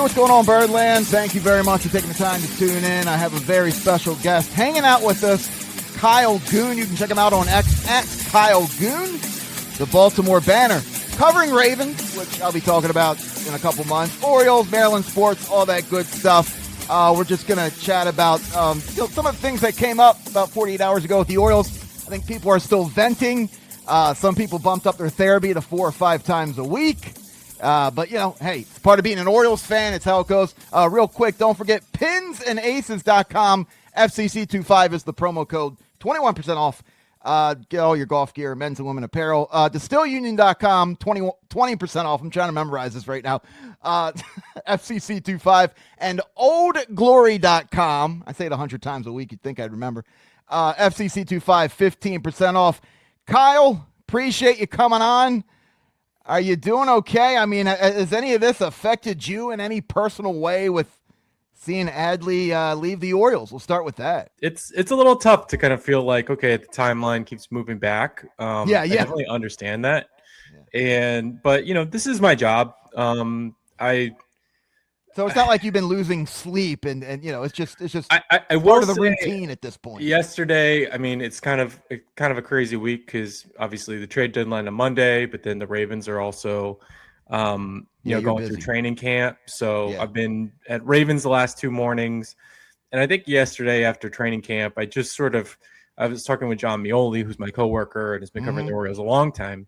what's going on, Birdland? Thank you very much for taking the time to tune in. I have a very special guest hanging out with us, Kyle Goon. You can check him out on X at Kyle Goon, the Baltimore Banner, covering Ravens, which I'll be talking about in a couple months, Orioles, Maryland sports, all that good stuff. We're just going to chat about some of the things that came up about 48 hours ago with the Orioles. I think people are still venting. Some people bumped up their therapy to 4 or 5 times a week. But, hey, it's part of being an Orioles fan. It's how it goes. Real quick, don't forget pinsandaces.com. FCC25 is the promo code. 21% off. Get all your golf gear, men's and women apparel. DistillUnion.com, 20% off. I'm trying to memorize this right now. FCC25. And OldGlory.com. I say it 100 times a week. You'd think I'd remember. FCC25, 15% off. Kyle, appreciate you coming on. Are you doing okay? I mean, has any of this affected you in any personal way with seeing Adley leave the Orioles? We'll start with that. It's a little tough to kind of feel like, okay, the timeline keeps moving back. I definitely understand that. Yeah. But this is my job. So it's not like you've been losing sleep and it's just I part of the routine at this point. Yesterday, I mean, it's kind of a crazy week because obviously the trade deadline on Monday, but then the Ravens are also going through training camp. So I've been at Ravens the last 2 mornings. And I think yesterday after training camp, I was talking with John Mioli, who's my coworker and has been covering the Orioles a long time.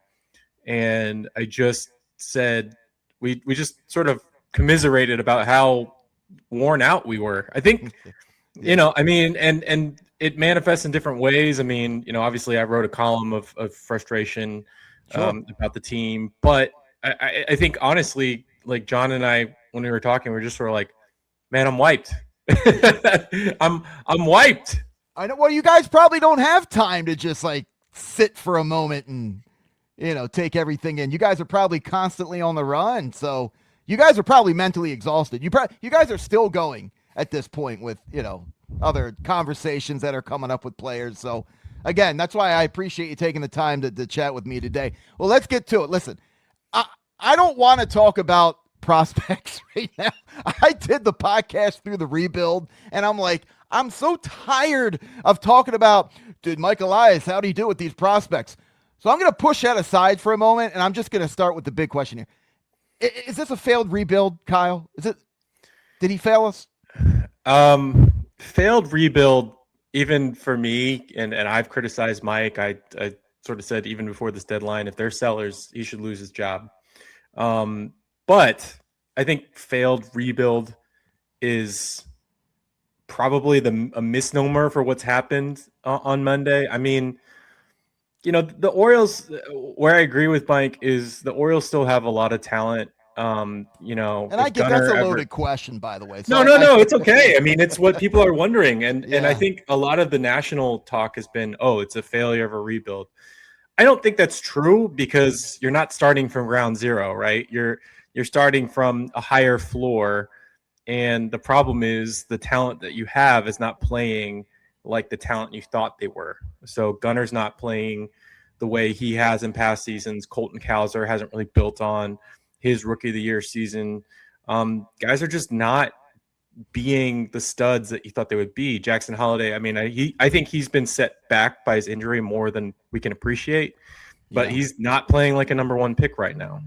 And I just said, we just sort of commiserated about how worn out we were. I think, and it manifests in different ways. I mean, obviously I wrote a column of frustration about the team, but I think honestly, like John and I, when we were talking, we were just sort of like, man, I'm wiped. I'm wiped. I know. Well, you guys probably don't have time to just like sit for a moment and, take everything in. You guys are probably constantly on the run. So you guys are probably mentally exhausted. You guys are still going at this point with, other conversations that are coming up with players. So again, that's why I appreciate you taking the time to chat with me today. Well, let's get to it. Listen, I don't want to talk about prospects right now. I did the podcast through the rebuild, and I'm like, I'm so tired of talking about, dude, Mike Elias, how'd he do with these prospects? So I'm going to push that aside for a moment, and I'm just going to start with the big question here. Is this a failed rebuild, Kyle? Did he fail us? Failed rebuild, even for me, and I've criticized Mike. I sort of said even before this deadline, if they're sellers, he should lose his job. But I think failed rebuild is probably a misnomer for what's happened on Monday. I mean, the Orioles, where I agree with Mike, is the Orioles still have a lot of talent. And I get that's a loaded question, by the way. So no, it's okay. I mean, it's what people are wondering. And I think a lot of the national talk has been, it's a failure of a rebuild. I don't think that's true because you're not starting from ground zero, right? You're starting from a higher floor. And the problem is the talent that you have is not playing like the talent you thought they were. So Gunner's not playing the way he has in past seasons. Colton Cowser hasn't really built on his Rookie of the Year season. Guys are just not being the studs that you thought they would be. Jackson Holliday, I mean, I think he's been set back by his injury more than we can appreciate, but he's not playing like a number 1 pick right now.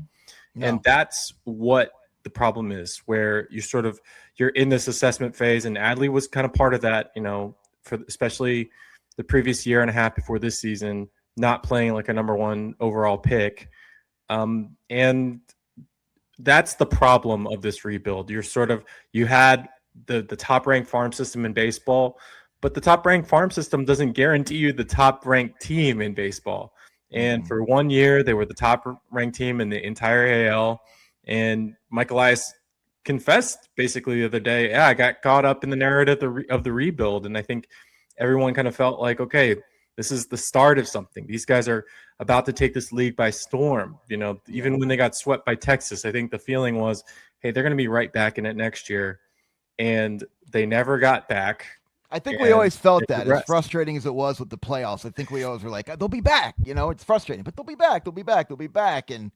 No. And that's what the problem is, where you're in this assessment phase, and Adley was kind of part of that, for especially the previous year and a half before this season, not playing like a number 1 overall pick. And that's the problem of this rebuild. You had the top ranked farm system in baseball, but the top ranked farm system doesn't guarantee you the top ranked team in baseball. And for 1 year, they were the top ranked team in the entire AL. And Mike Elias confessed basically the other day, I got caught up in the narrative of the rebuild. And I think everyone kind of felt like, okay, this is the start of something. These guys are about to take this league by storm. Even when they got swept by Texas, I think the feeling was, hey, they're going to be right back in it next year. And they never got back. I think we always felt that, as frustrating as it was with the playoffs. I think we always were like, they'll be back. It's frustrating, but they'll be back. They'll be back. And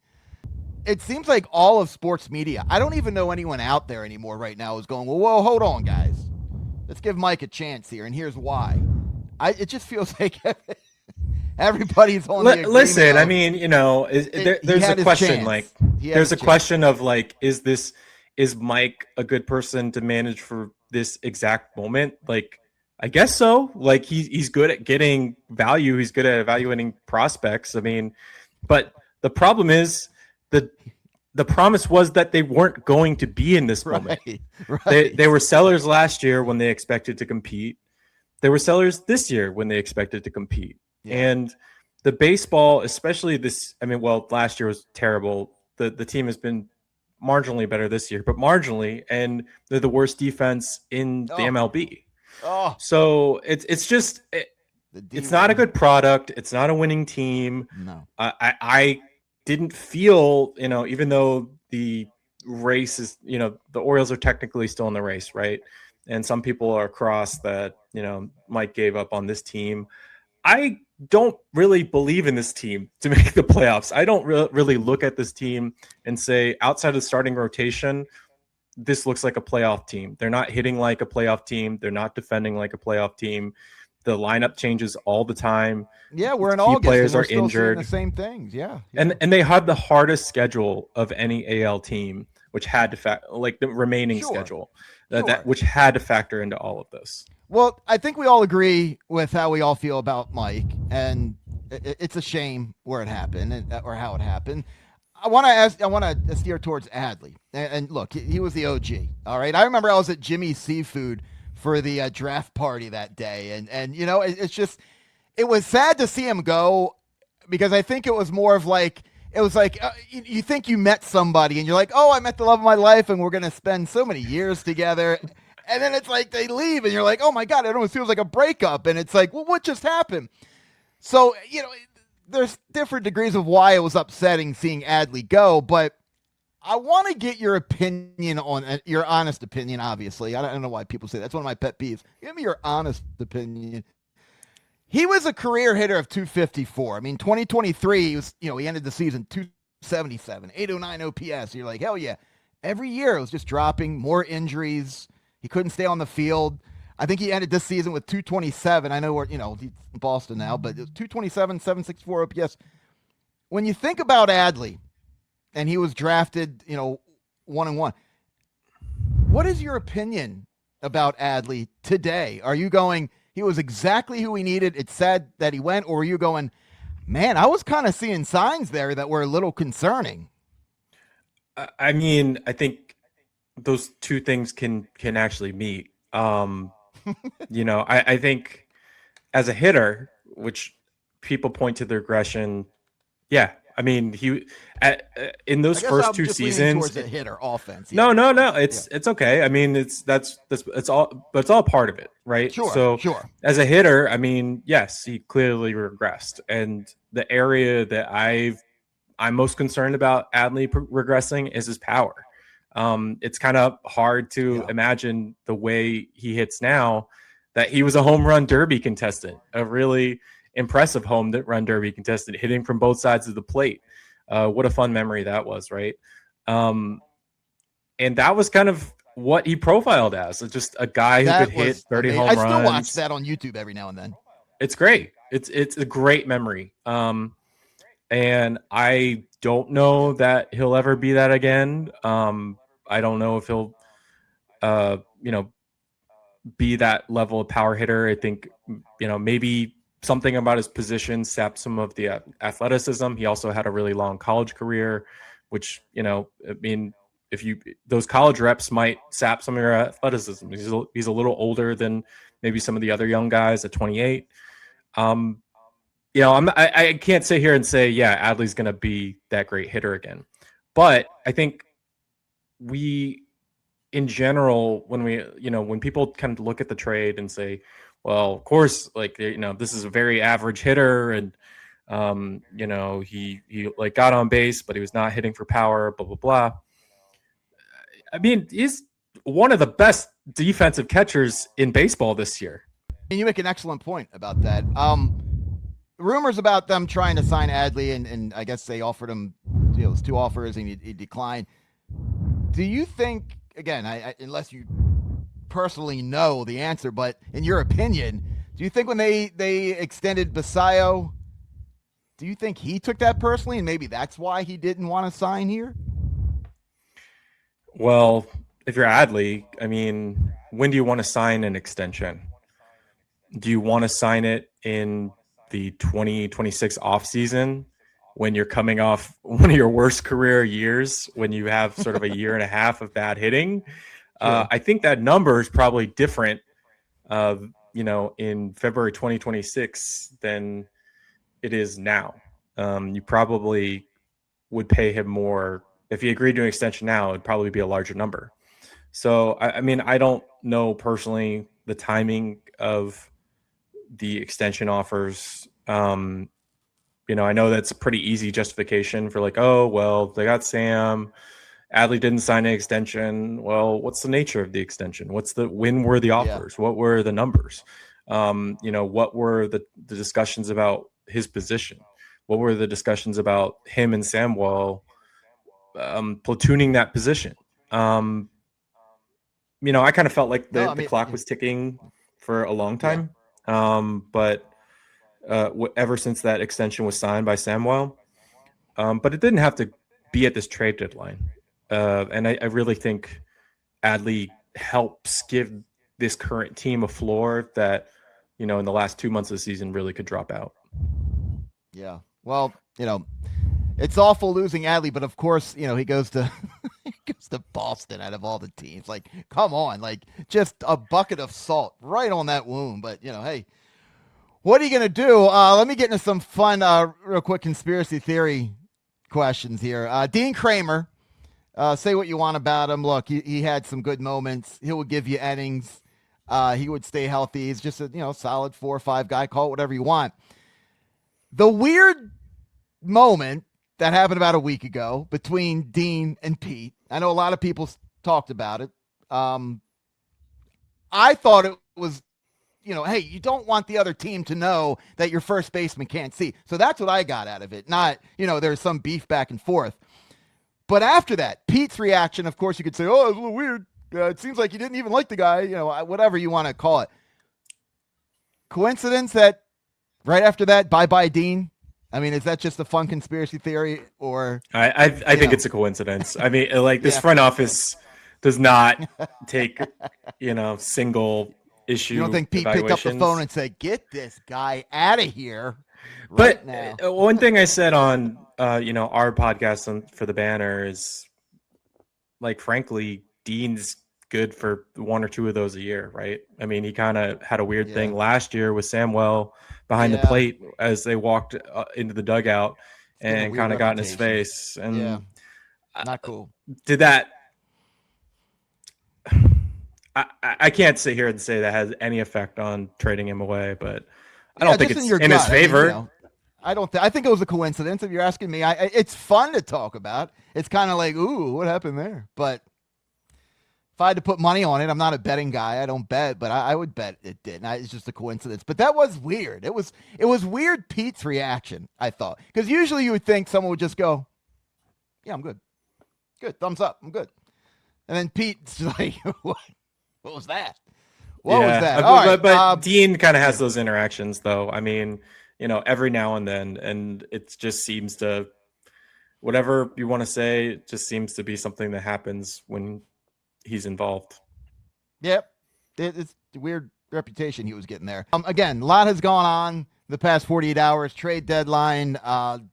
it seems like all of sports media, I don't even know anyone out there anymore right now is going, well, whoa, hold on, guys. Let's give Mike a chance here, and here's why. It just feels like everybody's on the agreement. Listen, I of, mean, there's a question like, there's a chance. question of like, is Mike a good person to manage for this exact moment? Like, I guess so. Like he's good at getting value. He's good at evaluating prospects. I mean, but the problem is the promise was that they weren't going to be in this moment. Right. They were sellers last year when they expected to compete. They were sellers this year when they expected to compete. Yeah. And the baseball, especially this, I mean, well, last year was terrible. The team has been marginally better this year, but marginally, and they're the worst defense in the MLB. Oh. So it's just it's not a good product. It's not a winning team. No. I didn't feel, even though the race is, the Orioles are technically still in the race, right? And some people are cross that, Mike gave up on this team. I don't really believe in this team to make the playoffs. I don't really look at this team and say, outside of the starting rotation, this looks like a playoff team. They're not hitting like a playoff team. They're not defending like a playoff team. The lineup changes all the time. Yeah, we're in Key August. Players are still injured. The same things. Yeah. And they had the hardest schedule of any AL team, which had to the remaining schedule which had to factor into all of this. Well, I think we all agree with how we all feel about Mike, and it's a shame where it happened or how it happened. I want to steer towards Adley. And look, he was the OG. All right. I remember I was at Jimmy's Seafood for the draft party that day. And it's just, it was sad to see him go, because I think it was more of like, you think you met somebody and you're like, oh, I met the love of my life and we're going to spend so many years together. And then it's like they leave and you're like, oh my God, it almost feels like a breakup. And it's like, well, what just happened? So, there's different degrees of why it was upsetting seeing Adley go, but I want to get your opinion on your honest opinion. Obviously, I don't know why people say that. That's one of my pet peeves. Give me your honest opinion. He was a career hitter of 254. I mean, 2023, he was, he ended the season 277, 809 OPS. You're like, hell yeah. Every year it was just dropping, more injuries. He couldn't stay on the field. I think he ended this season with 227. I know he's in Boston now, but it was 227, 764 OPS. When you think about Adley, and he was drafted, 1-1, what is your opinion about Adley today? Are you going, he was exactly who we needed, it's sad that he went, or are you going, man, I was kind of seeing signs there that were a little concerning? I mean, I think those two things can actually meet. I think as a hitter, which people point to the regression, yeah. I mean, he in those first two seasons, towards a hitter offense. Yeah. No. It's okay. I mean, it's all part of it, right? Sure. As a hitter, I mean, yes, he clearly regressed, and the area that I'm most concerned about Adley regressing is his power. It's kind of hard to imagine the way he hits now that he was a home run derby contestant, a really impressive home run derby contestant, hitting from both sides of the plate. What a fun memory that was, right? And that was kind of what he profiled as, just a guy who could hit 30 home runs. I still watch that on YouTube every now and then. It's great. It's a great memory. And I don't know that he'll ever be that again. I don't know if he'll, be that level of power hitter. I think, maybe something about his position sapped some of the athleticism. He also had a really long college career, which, I mean, those college reps might sap some of your athleticism. He's a little older than maybe some of the other young guys at 28. I can't sit here and say, yeah, Adley's going to be that great hitter again. But I think in general, when people kind of look at the trade and say, well, of course, this is a very average hitter, and he got on base, but he was not hitting for power, blah blah blah. I mean, he's one of the best defensive catchers in baseball this year. And you make an excellent point about that. Rumors about them trying to sign Adley, and I guess they offered him, those 2 offers and he declined. Do you think, again, unless you personally know the answer, but in your opinion, do you think when they extended Basayo, do you think he took that personally and maybe that's why he didn't want to sign here? Well, if you're Adley, I mean, when do you want to sign an extension? Do you want to sign it in the 2026 offseason when you're coming off one of your worst career years, when you have sort of a year and a half of bad hitting? I think that number is probably different, in February 2026 than it is now. You probably would pay him more. If he agreed to an extension now, it'd probably be a larger number. So, I mean, I don't know personally the timing of the extension offers. I know that's a pretty easy justification for like, oh, well, they got Sam. Adley didn't sign an extension. Well, what's the nature of the extension? When were the offers? Yeah. What were the numbers? What were the discussions about his position? What were the discussions about him and Samwell platooning that position? I kind of felt like the clock was ticking for a long time. But ever since that extension was signed by Samwell, but it didn't have to be at this trade deadline. And I really think Adley helps give this current team a floor that, in the last 2 months of the season really could drop out. Yeah. Well, it's awful losing Adley, but of course, he goes to Boston out of all the teams. Like, come on, like just a bucket of salt right on that wound. But hey, what are you gonna do? Let me get into some fun, real quick conspiracy theory questions here. Dean Kramer, say what you want about him. Look, he had some good moments. He would give you innings. He would stay healthy. He's just a solid 4 or 5 guy. Call it whatever you want. The weird moment that happened about a week ago between Dean and Pete. I know a lot of people talked about it. I thought it was, hey, you don't want the other team to know that your first baseman can't see. So that's what I got out of it. Not, there's some beef back and forth. But after that, Pete's reaction, of course, you could say, oh, it's a little weird. It seems like you didn't even like the guy, whatever you want to call it. Coincidence that right after that, bye-bye Dean? I mean, is that just a fun conspiracy theory, or I think it's a coincidence. I mean, like this front office does not take, single issue. You don't think Pete picked up the phone and said, "Get this guy out of here"? Right now. One thing I said on our podcast for the Banner is, like, frankly, Dean's good for 1 or 2 of those a year, right? I mean, he kind of had a weird thing last year with Samwell behind the plate as they walked into the dugout and kind of got in his face. And not cool. Did that? I can't sit here and say that has any effect on trading him away, but I don't think it's in his favor. I don't. I think it was a coincidence. If you're asking me, it's fun to talk about. It's kind of like, ooh, what happened there? But if I had to put money on it, I'm not a betting guy. I don't bet, but I would bet it did. It's just a coincidence. But that was weird. It was weird. Pete's reaction, I thought, because usually you would think someone would just go, "Yeah, I'm good, thumbs up, I'm good," and then Pete's like, "What was that? What was that?" But Dean kind of has those interactions, though. I mean, every now and then, and it just seems to, whatever you want to say, it just seems to be something that happens when he's involved. Yep. It's a weird reputation he was getting there. Again, a lot has gone on the past 48 hours. Trade deadline,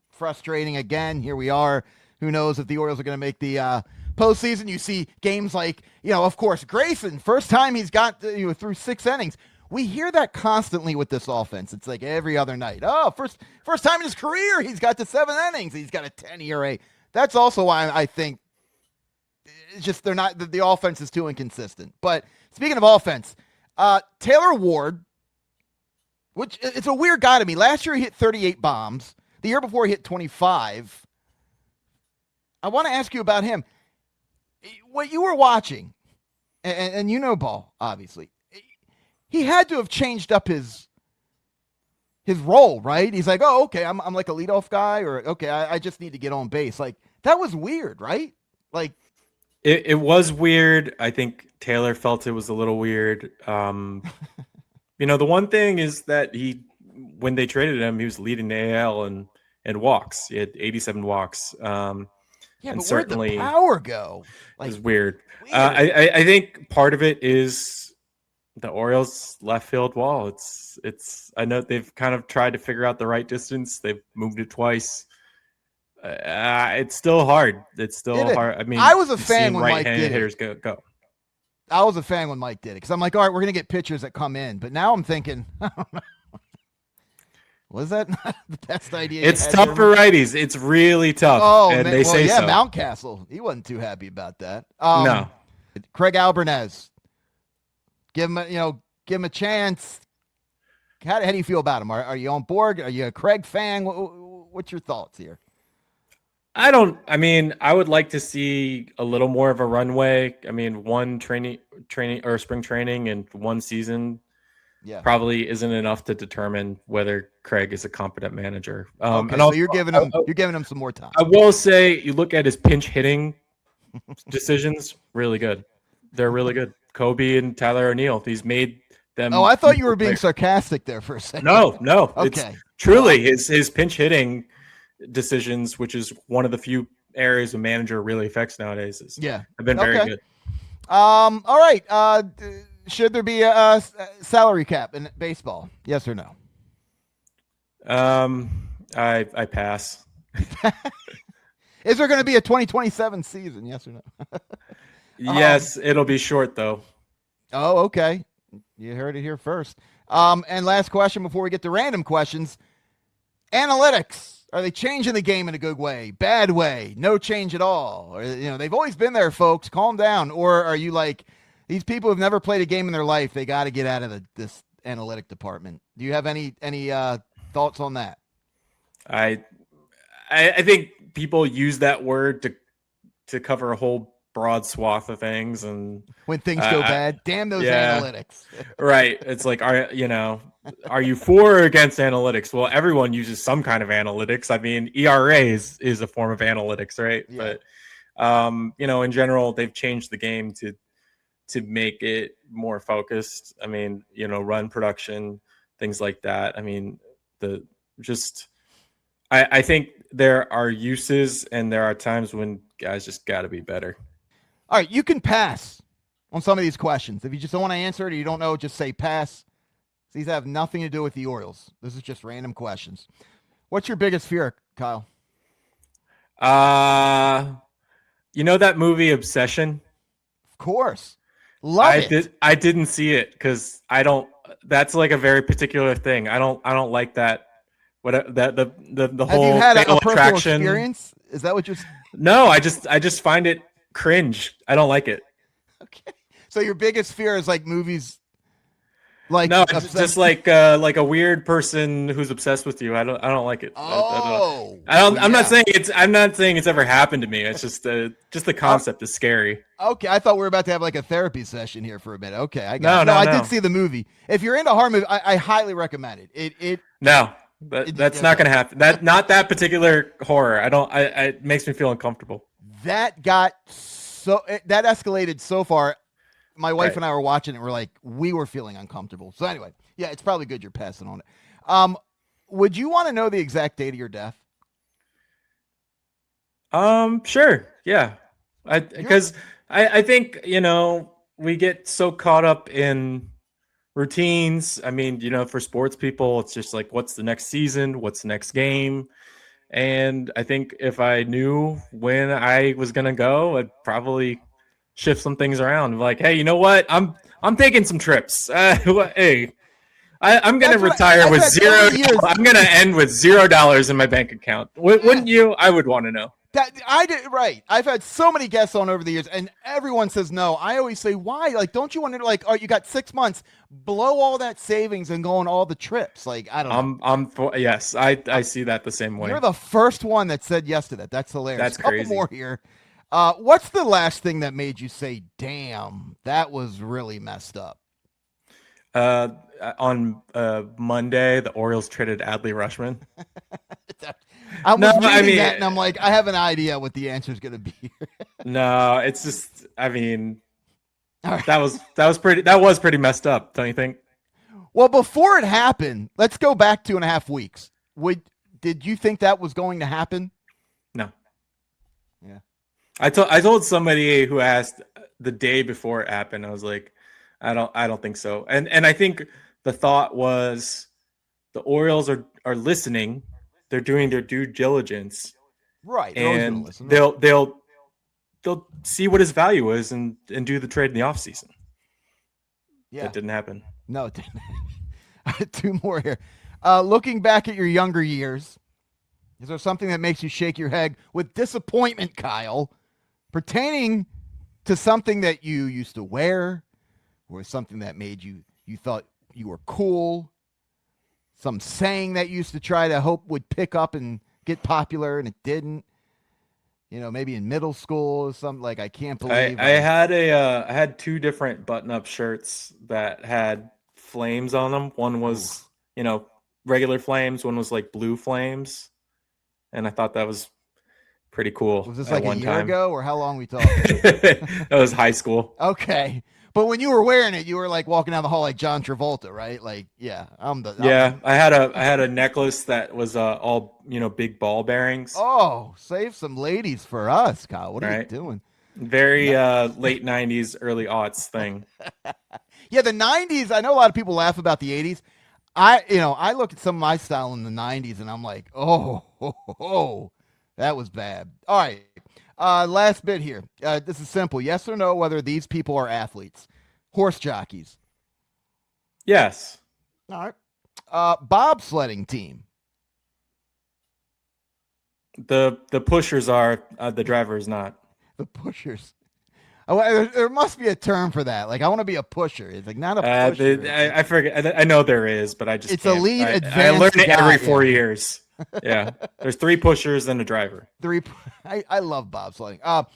frustrating again. Here we are. Who knows if the Orioles are going to make the postseason? You see games like, of course, Grayson, first time he's got through 6 innings. We hear that constantly with this offense. It's like every other night. Oh, first time in his career, he's got to 7 innings. He's got a 10 ERA. That's also why I think it's just the offense is too inconsistent. But speaking of offense, Taylor Ward, which it's a weird guy to me. Last year he hit 38 bombs. The year before he hit 25. I want to ask you about him. What you were watching, and ball, obviously, he had to have changed up his role, right? He's like, oh, okay, I'm like a leadoff guy, or okay, I just need to get on base. Like, That was weird, right? Like it was weird. I think Taylor felt it was a little weird. The one thing is that when they traded him, he was leading the AL and walks. He had 87 walks. yeah, And but where'd the certainly power go? it Like was weird. weird. I think part of it is the Orioles left field wall. I know they've kind of tried to figure out the right distance. They've moved it twice. It's still hard. It's still hard. I mean, I was a you've fan seen when Mike right-handed did it. hitters go. I was a fan when Mike did it because I'm like, all right, we're gonna get pitchers that come in. But now I'm thinking, was that not the best idea? It's tough for righties. It's really tough. Oh and man, they say yeah, so. Mountcastle. He wasn't too happy about that. No. Craig Albernez. Give him a chance. How do you feel about him? Are you on board? Are you a Craig fan? What's your thoughts here? I would like to see a little more of a runway. I mean, one training or spring training and one season probably isn't enough to determine whether Craig is a competent manager. Okay, so you're giving him some more time. I will say, you look at his pinch hitting decisions, really good. They're really good. Kobe and Tyler O'Neill, he's made them. Oh, I thought you were being sarcastic there for a second. No. Okay. It's truly his pinch hitting decisions, which is one of the few areas a manager really affects nowadays. Have been very good. All right. Should there be a salary cap in baseball? Yes or no? I pass. Is there going to be a 2027 season? Yes or no? Yes, it'll be short though. Oh, okay. You heard it here first. And last question before we get to random questions. Analytics. Are they changing the game in a good way, bad way, no change at all? Or, they've always been there, folks. Calm down. Or are you like these people who've never played a game in their life? They got to get out of this analytic department. Do you have any thoughts on that? I think people use that word to cover a whole broad swath of things, and when things go bad, damn those analytics. Right. It's like, are you for or against analytics? Well, everyone uses some kind of analytics. I mean, ERA is a form of analytics, right? Yeah. But in general, they've changed the game to make it more focused. I mean, run production, things like that. I mean, I think there are uses and there are times when guys just got to be better. All right, you can pass on some of these questions. If you just don't want to answer it or you don't know, just say pass. These have nothing to do with the Orioles. This is just random questions. What's your biggest fear, Kyle? That movie Obsession? Of course. Love it. I didn't see it because I don't. That's like a very particular thing. I don't like that. What the whole have you had a personal attraction experience? Is that what you're? No, I just find it cringe. I don't like it. Okay. So your biggest fear is like movies like just like a weird person who's obsessed with you. I don't like it. I'm not saying it's ever happened to me. It's just the concept is scary. Okay, I thought we were about to have like a therapy session here for a minute. Okay, I got No, I did see the movie. If you're into horror movie, I highly recommend it. That's not going to happen. Not that particular horror. It makes me feel uncomfortable. That escalated so far. My wife and I were watching it. We're like, we were feeling uncomfortable. So anyway, yeah, it's probably good you're passing on it. Would you want to know the exact date of your death? Sure. Yeah. Because I think, we get so caught up in routines. I mean, for sports people, it's just like, what's the next season? What's the next game? And I think if I knew when I was going to go, I'd probably shift some things around. Like, hey, you know what? I'm taking some trips. Hey, I'm going to retire with zero. I'm going to end with $0 in my bank account. Wouldn't you? I would want to know. That I did right. I've had so many guests on over the years, and everyone says no. I always say, why? Like, don't you want to like? Oh, you got 6 months. Blow all that savings and go on all the trips. Like, I don't know. Yes, I see that the same way. You're the first one that said yes to that. That's hilarious. That's crazy. Couple more here. What's the last thing that made you say, "Damn, that was really messed up"? On Monday, the Orioles traded Adley Rutschman. I was No, I reading mean, that, and I'm like, I have an idea what the answer is going to be. no, it's just, I mean, All right. that was pretty messed up, don't you think? Well, before it happened, let's go back 2.5 weeks. Did you think that was going to happen? No. Yeah. I told somebody who asked the day before it happened. I was like, I don't think so. And I think the thought was the Orioles are listening. They're doing their due diligence, Right. They're always going to and listen. Right? they'll see what his value is and do the trade in the offseason. Yeah. That didn't happen. No, it didn't. Two more here. Looking back at your younger years, is there something that makes you shake your head with disappointment, Kyle, pertaining to something that you used to wear, or something that made you thought you were cool, some saying that you used to try to hope would pick up and get popular and it didn't? Maybe in middle school or something like I can't believe I had two different button-up shirts that had flames on them. One was, regular flames, one was like blue flames. And I thought that was pretty cool. Was this at like a one year time. ago or how long we talking? That was high school. Okay. But when you were wearing it, you were like walking down the hall like John Travolta, right? Like, yeah, I had a necklace that was all big ball bearings. Oh, save some ladies for us, Kyle. What are you doing? Very late 90s, early aughts thing. Yeah, the 90s, I know a lot of people laugh about the 80s. I look at some of my style in the 90s and I'm like, oh, that was bad. All right. Last bit here. This is simple. Yes or no, whether these people are athletes. Horse jockeys. Yes. All right. Bobsledding team. The pushers are, the driver is not. The pushers. Oh, there must be a term for that. Like, I want to be a pusher. It's like not a pusher. I forget. I know there is, but I just it's can't. a lead I advanced. learn it every 4 years. Yeah, there's 3 pushers and a driver. I love bobsledding. All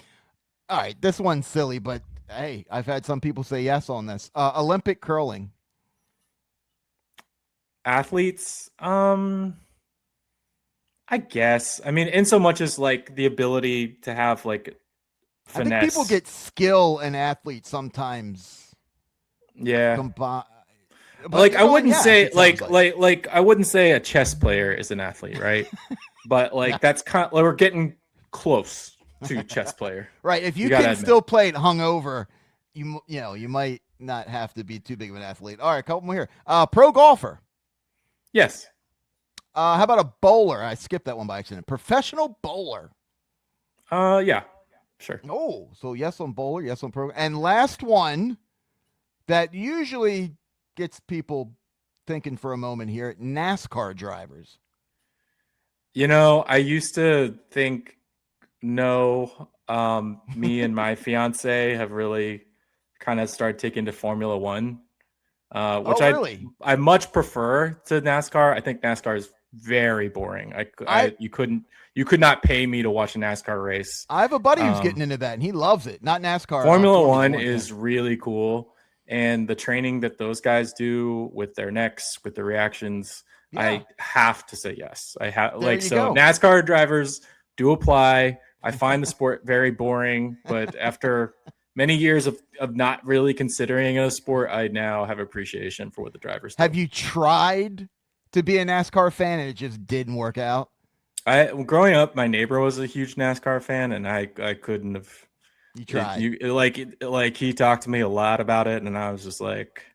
right, this one's silly, but hey, I've had some people say yes on this. Olympic curling. Athletes, I guess. I mean, in so much as like the ability to have like finesse. I think people get skill in athletes sometimes. Yeah. Like I wouldn't say like I wouldn't say a chess player is an athlete, right? But like that's kind of, we're getting close to chess player. Right. If you can still play it hungover, you might not have to be too big of an athlete. All right, couple more here. Pro golfer. Yes. How about a bowler? I skipped that one by accident. Professional bowler. Yeah. Sure. Oh, so yes on bowler, yes on pro. And last one that usually gets people thinking for a moment here, NASCAR drivers. I used to think no. Me and my fiance have really kind of started taking to Formula One, which really? I much prefer to NASCAR. I think NASCAR is very boring. You could not pay me to watch a NASCAR race. I have a buddy who's getting into that, and he loves it. Not NASCAR. Formula One is really cool, and the training that those guys do with their necks, with the reactions, I have to say yes. I have go. NASCAR drivers do apply. I find the sport very boring, but after many years of not really considering it a sport, I now have appreciation for what the drivers do. Have you tried to be a NASCAR fan and it just didn't work out? Growing up, my neighbor was a huge NASCAR fan, and I couldn't have. You tried. Like he talked to me a lot about it, and I was just like,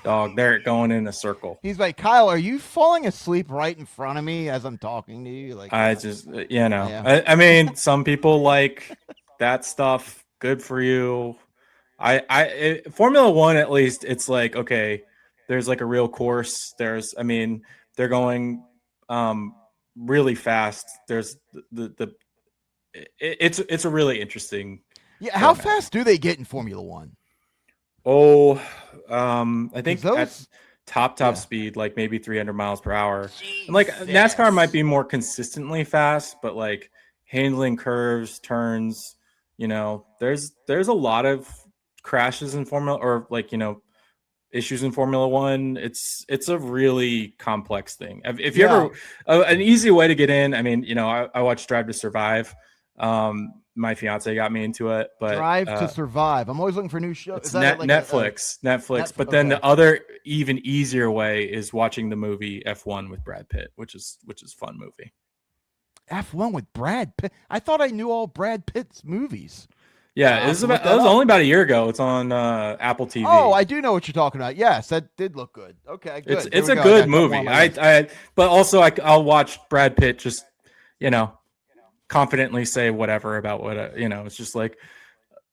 dog, they're going in a circle. He's like, Kyle, are you falling asleep right in front of me as I'm talking to you? Like, I just, yeah. I mean, some people like that stuff. Good for you. Formula One, at least, it's like, okay, there's like a real course. They're going really fast. There's it's a really interesting. Yeah. How fast do they get in Formula One? Oh, I think at top speed, like maybe 300 miles per hour. And like NASCAR might be more consistently fast, but like handling curves, turns, there's a lot of crashes in Formula, or like, issues in Formula One. It's a really complex thing. If you ever, an easy way to get in, I mean, I watched Drive to Survive. My fiance got me into it, but Drive to Survive. I'm always looking for new shows. It's Netflix. But then the other even easier way is watching the movie F1 with Brad Pitt, which is fun movie. F1 with Brad Pitt. I thought I knew all Brad Pitt's movies. Yeah, it was only about a year ago. It's on Apple TV. Oh, I do know what you're talking about. Yes, that did look good. Okay, good. It's a good movie. But also I'll watch Brad Pitt just, confidently say whatever about what it's just like,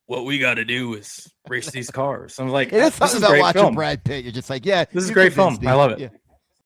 what we got to do is race these cars. I'm like, it is something about watching Brad Pitt. You're just like, yeah, this is a great film. I love it. Yeah.